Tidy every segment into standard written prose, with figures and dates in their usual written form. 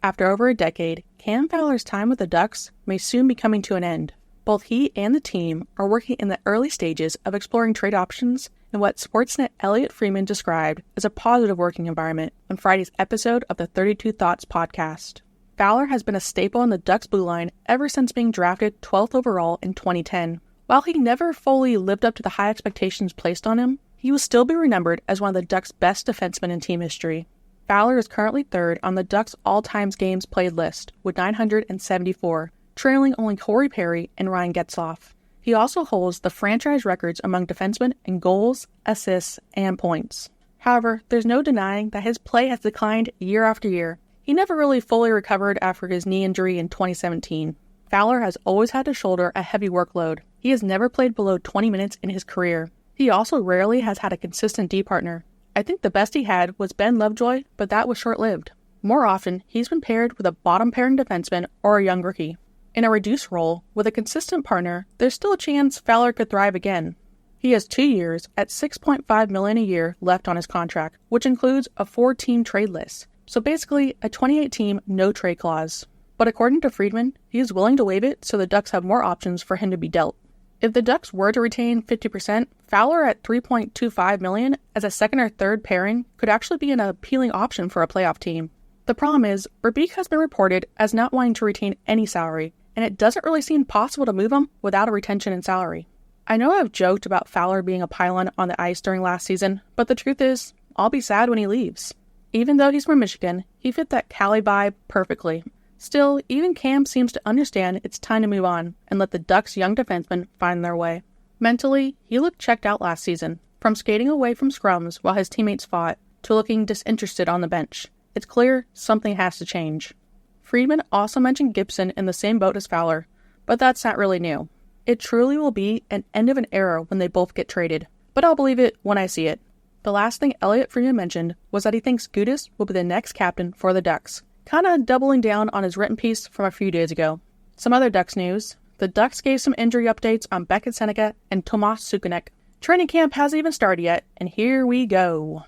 After over a decade, Cam Fowler's time with the Ducks may soon be coming to an end. Both he and the team are working in the early stages of exploring trade options in what Sportsnet Elliotte Friedman described as a positive working environment on Friday's episode of the 32 Thoughts podcast. Fowler has been a staple in the Ducks blue line ever since being drafted 12th overall in 2010. While he never fully lived up to the high expectations placed on him, he will still be remembered as one of the Ducks' best defensemen in team history. Fowler is currently third on the Ducks' all-time games played list with 974, trailing only Corey Perry and Ryan Getzlaf. He also holds the franchise records among defensemen in goals, assists, and points. However, there's no denying that his play has declined year after year. He never really fully recovered after his knee injury in 2017. Fowler has always had to shoulder a heavy workload. He has never played below 20 minutes in his career. He also rarely has had a consistent D partner. I think the best he had was Ben Lovejoy, but that was short-lived. More often, he's been paired with a bottom-pairing defenseman or a young rookie. In a reduced role, with a consistent partner, there's still a chance Fowler could thrive again. He has 2 years at $6.5 million a year left on his contract, which includes a 4-team trade list. So basically, a 28-team no-trade clause. But according to Friedman, he is willing to waive it so the Ducks have more options for him to be dealt. If the Ducks were to retain 50%, Fowler at $3.25 million as a second or third pairing could actually be an appealing option for a playoff team. The problem is, Verbeek has been reported as not wanting to retain any salary, and it doesn't really seem possible to move him without a retention in salary. I know I've joked about Fowler being a pylon on the ice during last season, but the truth is, I'll be sad when he leaves. Even though he's from Michigan, he fit that Cali vibe perfectly. Still, even Cam seems to understand it's time to move on and let the Ducks' young defensemen find their way. Mentally, he looked checked out last season, from skating away from scrums while his teammates fought, to looking disinterested on the bench. It's clear something has to change. Friedman also mentioned Gibson in the same boat as Fowler, but that's not really new. It truly will be an end of an era when they both get traded, but I'll believe it when I see it. The last thing Elliotte Friedman mentioned was that he thinks Gudas will be the next captain for the Ducks, kinda doubling down on his written piece from a few days ago. Some other Ducks news. The Ducks gave some injury updates on Beckett Seneca and Tomas Sukanek. Training camp hasn't even started yet, and here we go.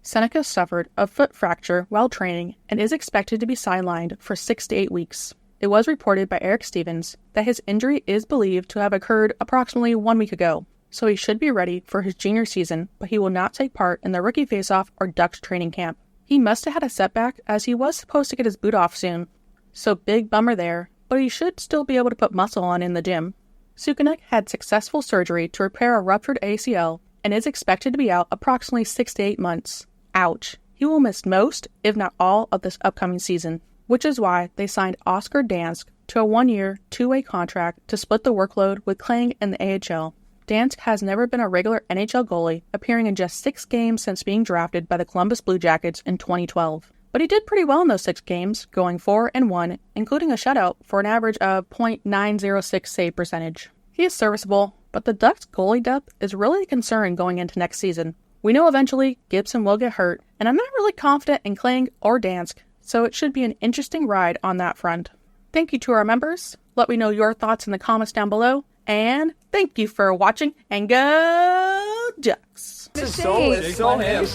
Seneca suffered a foot fracture while training and is expected to be sidelined for 6 to 8 weeks. It was reported by Eric Stevens that his injury is believed to have occurred approximately 1 week ago, so he should be ready for his junior season, but he will not take part in the rookie faceoff or Ducks training camp. He must have had a setback as he was supposed to get his boot off soon, so big bummer there, but he should still be able to put muscle on in the gym. Sukanek had successful surgery to repair a ruptured ACL and is expected to be out approximately 6 to 8 months. Ouch. He will miss most, if not all, of this upcoming season, which is why they signed Oscar Dansk to a 1-year, 2-way contract to split the workload with Kling in the AHL. Dansk has never been a regular NHL goalie, appearing in just 6 games since being drafted by the Columbus Blue Jackets in 2012. But he did pretty well in those 6 games, going 4-1, including a shutout for an average of .906 save percentage. He is serviceable, but the Ducks' goalie depth is really a concern going into next season. We know eventually Gibson will get hurt, and I'm not really confident in Kling or Dansk, so it should be an interesting ride on that front. Thank you to our members. Let me know your thoughts in the comments down below. And thank you for watching, and go Ducks! It's so him. It's so him.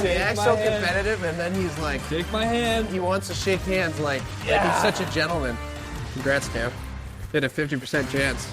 He acts so competitive, and then he's like, shake my hand. He wants to shake hands like he's such a gentleman. Congrats, Cam. He had a 50% chance.